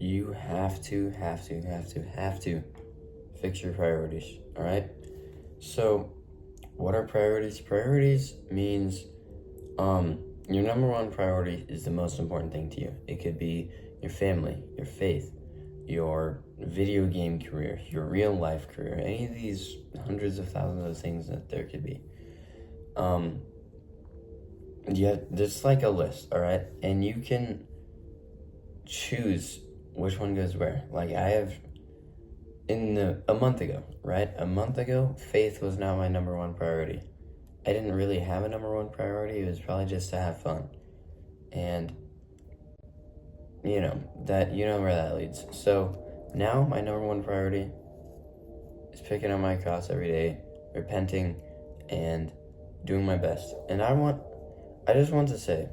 you have to fix your priorities, all right? So, what are priorities? Priorities means your number one priority is the most important thing to you. It could be your family, your faith, your video game career, your real life career, any of these hundreds of thousands of things that there could be. Yeah, there's like a list, all right? And you can choose which one goes where. Like I have a month ago, right? A month ago, faith was not my number one priority. I didn't really have a number one priority. It was probably just to have fun. And you know where that leads. So now my number one priority is picking up my cross every day, repenting, and doing my best. And I just want to say,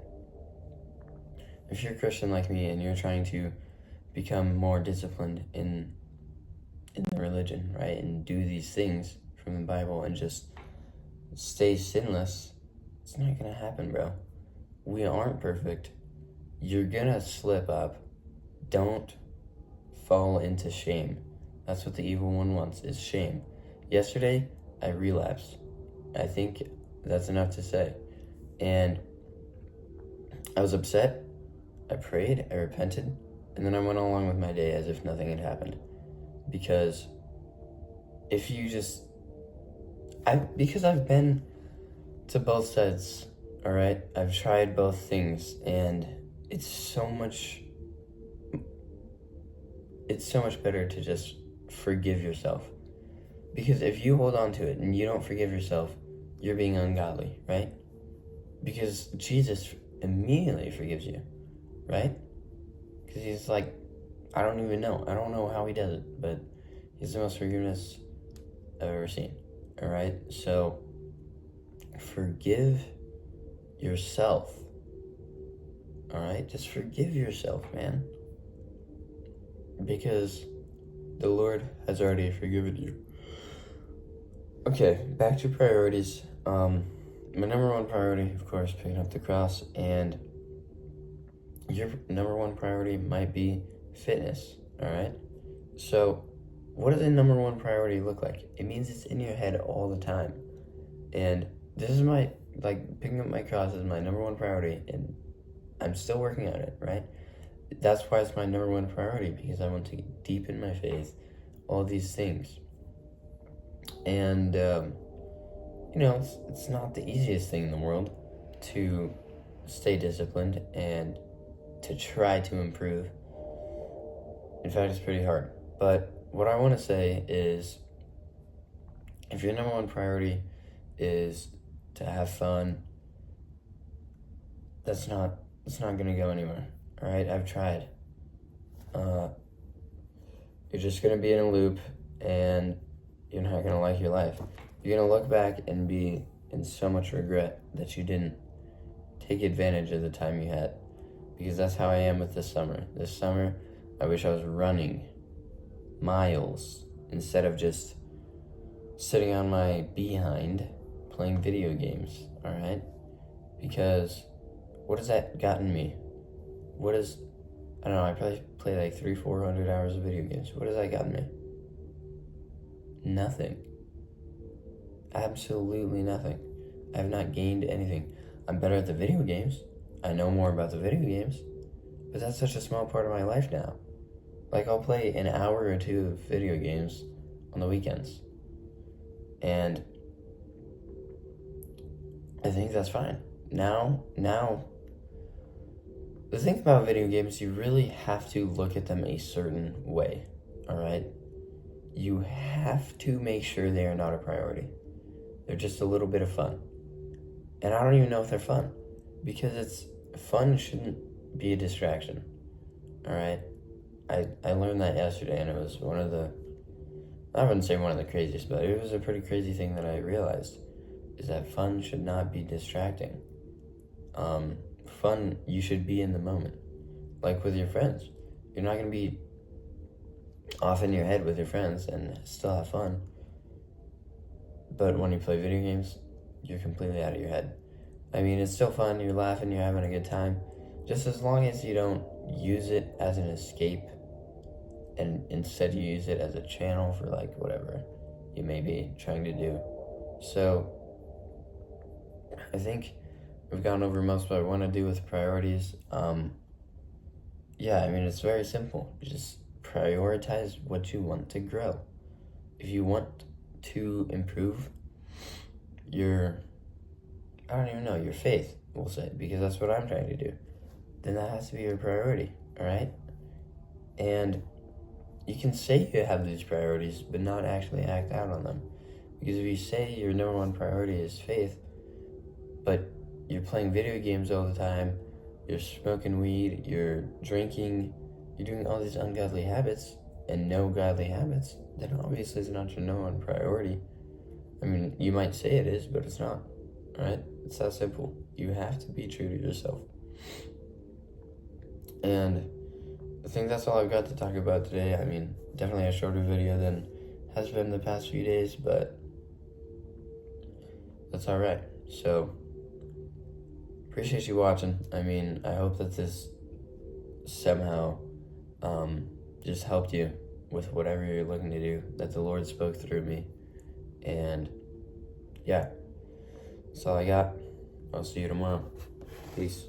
if you're a Christian like me and you're trying to become more disciplined in the religion, right, and do these things from the Bible and just stay sinless, it's not gonna happen, bro. We aren't perfect. You're gonna slip up. Don't fall into shame. That's what the evil one wants, is shame. Yesterday, I relapsed. I think that's enough to say. And I was upset. I prayed, I repented, and then I went along with my day as if nothing had happened. Because if you just... because I've been to both sides, all right? I've tried both things, and it's so much better to just forgive yourself. Because if you hold on to it and you don't forgive yourself, you're being ungodly, right? Because Jesus immediately forgives you, right? Because he's like, I don't know how he does it, but he's the most forgiveness I've ever seen, all right? So forgive yourself, all right? Just forgive yourself, man. Because the Lord has already forgiven you. Okay, back to priorities. My number one priority, of course, picking up the cross, and your number one priority might be fitness, all right? So what does a number one priority look like? It means it's in your head all the time. And this is picking up my cross is my number one priority, and I'm still working on it, right? That's why it's my number one priority, because I want to deepen my faith, all these things. And, it's not the easiest thing in the world to stay disciplined and to try to improve. In fact, it's pretty hard. But what I want to say is, if your number one priority is to have fun, it's not going to go anywhere. All right, I've tried. You're just going to be in a loop, and you're not going to like your life. You're going to look back and be in so much regret that you didn't take advantage of the time you had. Because that's how I am with this summer. This summer, I wish I was running miles instead of just sitting on my behind playing video games, all right? Because what has that gotten me? I don't know, I probably play like 300-400 hours of video games. What has that gotten me? Nothing. Absolutely nothing. I have not gained anything. I'm better at the video games. I know more about the video games. But that's such a small part of my life now. Like, I'll play an hour or two of video games on the weekends. And I think that's fine. Now, the thing about video games, you really have to look at them a certain way, all right? You have to make sure they are not a priority. They're just a little bit of fun. And I don't even know if they're fun, because fun shouldn't be a distraction, all right? I learned that yesterday, and it was I wouldn't say one of the craziest, but it was a pretty crazy thing that I realized, is that fun should not be distracting. Fun, you should be in the moment, like with your friends. You're not going to be off in your head with your friends and still have fun. But when you play video games, you're completely out of your head. I mean, it's still fun, you're laughing, you're having a good time. Just as long as you don't use it as an escape and instead you use it as a channel for like whatever you may be trying to do. So I think we've gone over most of what I want to do with priorities. Yeah, I mean, it's very simple. Just prioritize what you want to grow. If you want to improve your, I don't even know, your faith, we'll say, because that's what I'm trying to do, then that has to be your priority, all right? And you can say you have these priorities, but not actually act out on them. Because if you say your number one priority is faith, but you're playing video games all the time, you're smoking weed, you're drinking, you're doing all these ungodly habits and no godly habits, then obviously it's not your number one priority. I mean, you might say it is, but it's not, right? It's that simple. You have to be true to yourself. And I think that's all I've got to talk about today. I mean, definitely a shorter video than has been the past few days, but that's all right. So, appreciate you watching. I mean, I hope that this somehow just helped you with whatever you're looking to do, that the Lord spoke through me. And yeah, that's all I got. I'll see you tomorrow. Peace.